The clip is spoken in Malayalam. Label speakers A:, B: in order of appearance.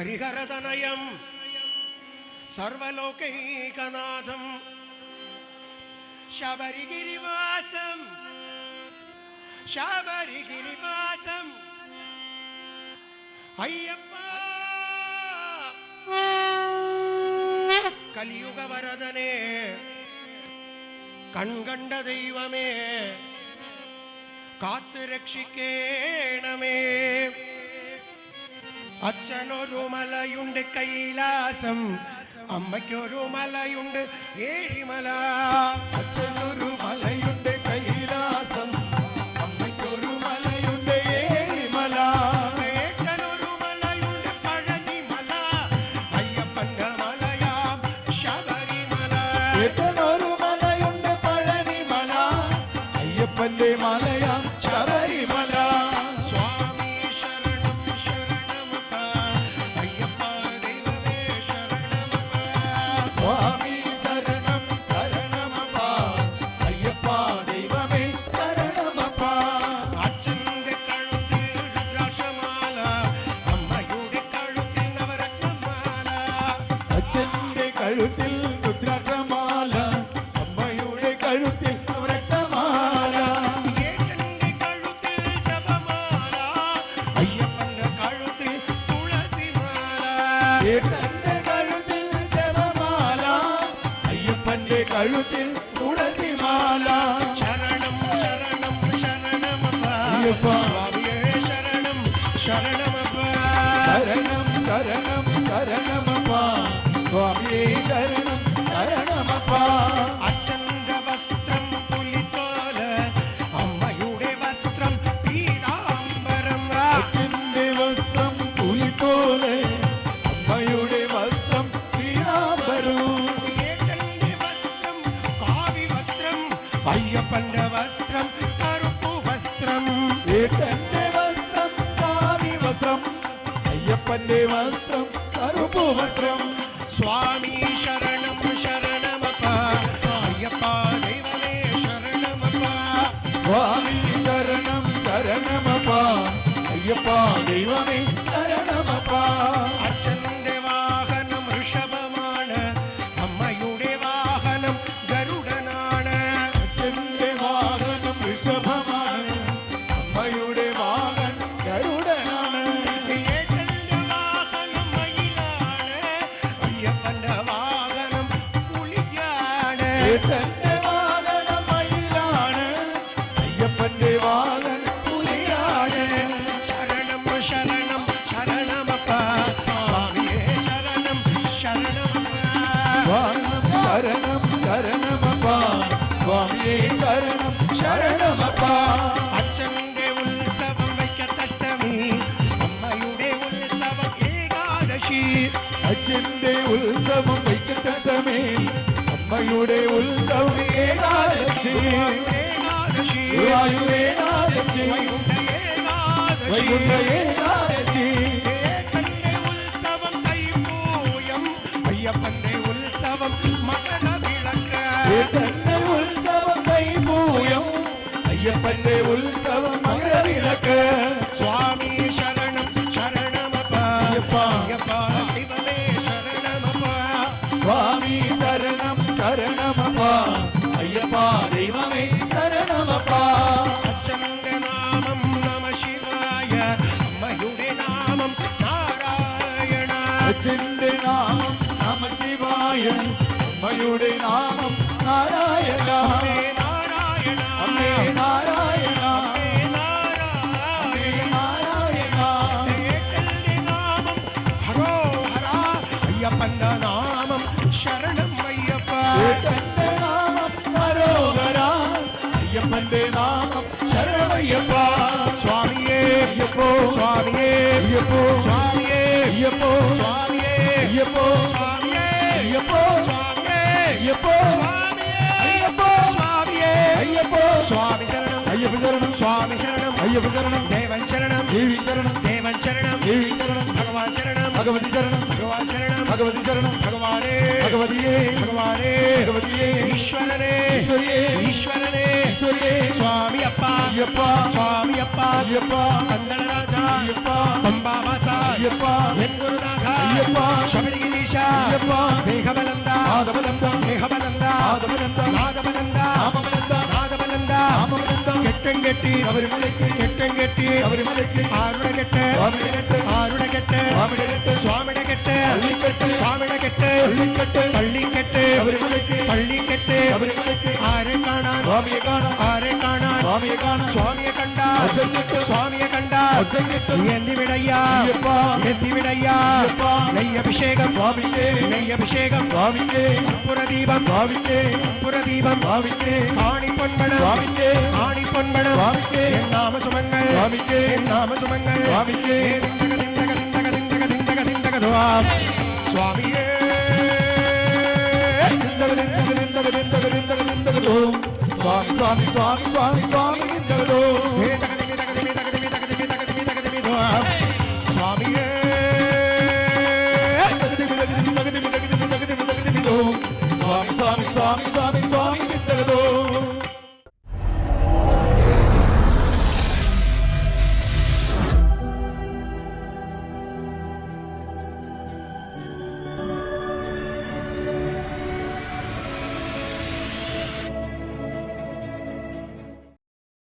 A: ഹരിഹരതനയം സർവലോകൈകനാഥം ശബരിഗിരിവാസം ശബരിഗിരിവാസം അയ്യപ്പ കലിയുഗവരദനേ കൺകണ്ട ദൈവമേ കാത്തു രക്ഷിക്കേണമേ. അച്ഛനൊരു മലയുണ്ട് കൈലാസം, അമ്മയ്ക്കൊരു മലയുണ്ട് ഏഴിമല.
B: അച്ഛനൊരു മലയുണ്ട് കൈലാസം, അമ്മയ്ക്കൊരു മലയുണ്ട് ഏഴിമല.
A: ഏട്ടനൊരു മലയുണ്ട് പഴനിമല, അയ്യപ്പന്റെ മലയാം ശബരിമല.
B: ഏട്ടനൊരു മലയുണ്ട് പഴനിമല, അയ്യപ്പന്റെ മലയാം ശബരിമല.
A: സ്വാമി ശരണം ശരണമപ്പ, അയ്യപ്പ ദൈവമേ ശരണമപ്പ.
B: സ്വാമി ശരണം ശരണമപ്പ, അയ്യപ്പ ദൈവമേ ശരണമപ്പ.
A: അച്ഛന്റെ കഴുത്തിൽ രുദ്രാക്ഷമാല, അമ്മയുടെ കഴുത്തിൽ നവരത്നമാല.
B: അച്ഛന്റെ കഴുത്തിൽ രുദ്രാക്ഷമാല, അമ്മയുടെ കഴുത്തിൽ നവരത്നമാല.
A: ഏട്ടന്റെ കഴുത്തിൽ ജപമാല, അയ്യപ്പന്റെ കഴുത്തിൽ തുളസിമാല.
B: ഏട്ടന്റെ കഴുത്തിൽ ജപമാല, അയ്യപ്പന്റെ കഴുത്തിൽ തുളസിമാല.
A: ശരണം ശരണം ശരണമപ്പ,
B: അയ്യപ്പ.
A: സ്വാമിയേ ശരണം ശരണമപ്പ.
B: ശരണം ശരണം ശരണമപ്പ, സ്വാമിയേ ശരണം ശരണമപ്പ.
A: അച്ഛന്റെ വസ്ത്രം പുലിത്തോല്, അമ്മയുടെ വസ്ത്രം പീതാംബരം.
B: അച്ഛന്റെ വസ്ത്രം പുലിത്തോല്, അമ്മയുടെ വസ്ത്രം പീതാംബരം.
A: ഏട്ടന്റെ വസ്ത്രം കാവി വസ്ത്രം, അയ്യപ്പന്റെ വസ്ത്രം കറുപ്പു വസ്ത്രം.
B: ഏട്ടന്റെ വസ്ത്രം കാവി വസ്ത്രം, അയ്യപ്പന്റെ വസ്ത്രം കറുപ്പു വസ്ത്രം.
A: സ്വാമി ശരണം ശരണമപ്പ, അയ്യപ്പ ദൈവമേ ശരണമപ്പ.
B: സ്വാമി ശരണം ശരണമപ്പ, അയ്യപ്പ ദൈവമേ ശരണമപ്പ.
A: അച്ഛന്റെ വാഹനം ഋഷഭമാണ്, അമ്മയുടെ വാഹനം ഗരുഡനാണ്.
B: അച്ഛന്റെ വാഹനം ഋഷഭമാണ്, അമ്മയുടെ വാഹനം ഗരുഡനാണ്.
A: ഏട്ടന്റെ വാഹനം മയിലാണ്, അയ്യപ്പന്റെ വാഹനം പുലിയാണ്.
B: ഏട്ടന്റെ വാഹനം മയിലാണ്, അയ്യപ്പന്റെ വാഹനം പുലിയാണ്.
A: ശരണം ശരണം ശരണമപ്പ, സ്വാമിയേ ശരണം ശരണമപ്പ.
B: വാഹനം ശരണം ശരണമപ്പ, സ്വാമിയേ ശരണം ശരണമപ്പ.
A: അച്ഛന്റെ ഉത്സവം വൈക്കത്തഷ്ടമി, അമ്മയുടെ ഉത്സവം ഏകാദശി.
B: അച്ഛന്റെ ഉത്സവം വൈക്കത്തഷ്ടമേൽ, അമ്മയുടെ ഉത്സവം ഏകാദശി.
A: ഏകാദശി
B: ഗുരുവായൂരേകാദശി,
A: വൈകുണ്ഠ ഏകാദശി.
B: വൈകുണ്ഠ ഏകാദശി.
A: ഏട്ടന്റെ ഉത്സവം തൈപ്പൂയം, അയ്യപ്പന്റെ ഉത്സവം മകരവിളക്ക്.
B: ഏട്ടന്റെ ഉത്സവം തൈപ്പൂയം, അയ്യപ്പന്റെ ഉത്സവം മകരവിളക്ക്.
A: സ്വാമി ശരണം ശരണമപ്പ,
B: അയ്യപ്പ.
A: അയ്യപ്പ ദൈവമേ ശരണമപ്പ.
B: സ്വാമി ശരണം ശരണമപ്പ, അയ്യപ്പ ദൈവമേ ശരണമപ്പ.
A: അച്ഛന്റെ നാമം നമ ശിവായ, അമ്മയുടെ നാമം നാരായണ.
B: അച്ഛന്റെ നാമം നമഃശിവായ, അമ്മയുടെ നാമം നാരായണ.
A: അമ്മേ നാരായണ,
B: അമ്മേ നാരായണ,
A: അമ്മേ നാരായണ.
B: അമ്മേ നാരായണ.
A: ഏട്ടന്റെ നാമം ഹരോഹര, അയ്യപ്പന്റെ നാമം ശരണം അയ്യപ്പ.
B: ഏട്ടന്റെ നാമം ഹരോഹര, അയ്യപ്പന്റെ നാമം ശരണമയ്യപ്പ.
A: സ്വാമിയേ
B: അയ്യപ്പോ
A: സ്വാമിയേ
B: അയ്യപ്പോ
A: സ്വാമിയേ
B: അയ്യപ്പോ
A: സ്വാമിയേ
B: അയ്യപ്പോ
A: സ്വാമിയേ
B: അയ്യപ്പോ
A: സ്വാമിയേ
B: അയ്യപ്പോ
A: സ്വാമിയേ
B: അയ്യപ്പോ
A: സ്വാമിയേ
B: അയ്യപ്പോ.
A: സ്വാമി ശരണം
B: അയ്യപ്പ ശരണം,
A: സ്വാമി ശരണം
B: അയ്യപ്പ ശരണം,
A: ദേവൻ ശരണം
B: ദേവി ശരണം,
A: ദേവൻ ശരണം
B: ദേവി ശരണം,
A: ഭഗവാൻ ശരണം
B: ഭഗവതി ശരണം,
A: ഭഗവാൻ ശരണം
B: ഭഗവതി ശരണം,
A: ഭഗവാനേ
B: ഭഗവതിയേ
A: ഭഗവാനേ
B: ഭഗവതിയേ
A: ഈശ്വരനേ
B: ഈശ്വരിയേ
A: ഈശ്വരനേ
B: ഈശ്വരിയേ
A: സ്വാമിയപ്പ
B: അയ്യപ്പ
A: സ്വാമിയപ്പ
B: അയ്യപ്പ
A: പന്തളരാജ
B: അയ്യപ്പ
A: പമ്പാവാസ
B: അയ്യപ്പ
A: എൻ ഗുരുനാഥ ശബരിഗിരീശ ദേഹബലന്ദ ദേഹബലന്ദ നാദബലന്ദ കെട്ടും കെട്ടി കെട്ടും കെട്ടി ആരുടെ കെട്ട് ആരുടെ കെട്ട് സ്വാമിയുടെ കെട്ട് സ്വാമിയുടെ കെട്ട് പള്ളിക്കെട്ട് പള്ളിക്കെട്ട് ആരെ കാണാൻ ആരെ കാണാൻ സ്വാമിയെ കണ്ട സ്വാമിയെ കണ്ട എന്തിവിടയ്യാ എന്തിവിടയ്യാ നെയ്യഭിഷേകം നെയ്യഭിഷേകം കർപ്പൂരദീപം കർപ്പൂരദീപം കാണിപ്പൊൻപണം കാണിപ്പൊൻപണം നാമസുമങ്ങൾ നാമസുമങ്ങൾ സ്വാമിയേ
B: സ്വാമി സ്വാമി സ്വാമി സ്വാമി
A: സ്വാമിയേ
B: സ്വാമി സ്വാമി സ്വാമി സ്വാമി സ്വാമി